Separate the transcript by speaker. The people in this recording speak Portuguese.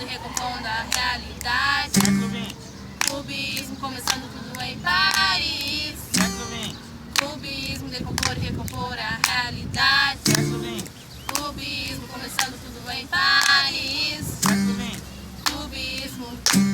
Speaker 1: e recompondo a realidade.
Speaker 2: Século XX.
Speaker 1: Cubismo começando tudo em Paris.
Speaker 2: Século XX.
Speaker 1: Cubismo, decompor e recompor a realidade.
Speaker 2: Século XX.
Speaker 1: Cubismo começando tudo em Paris.
Speaker 2: Século XX.
Speaker 1: Cubismo.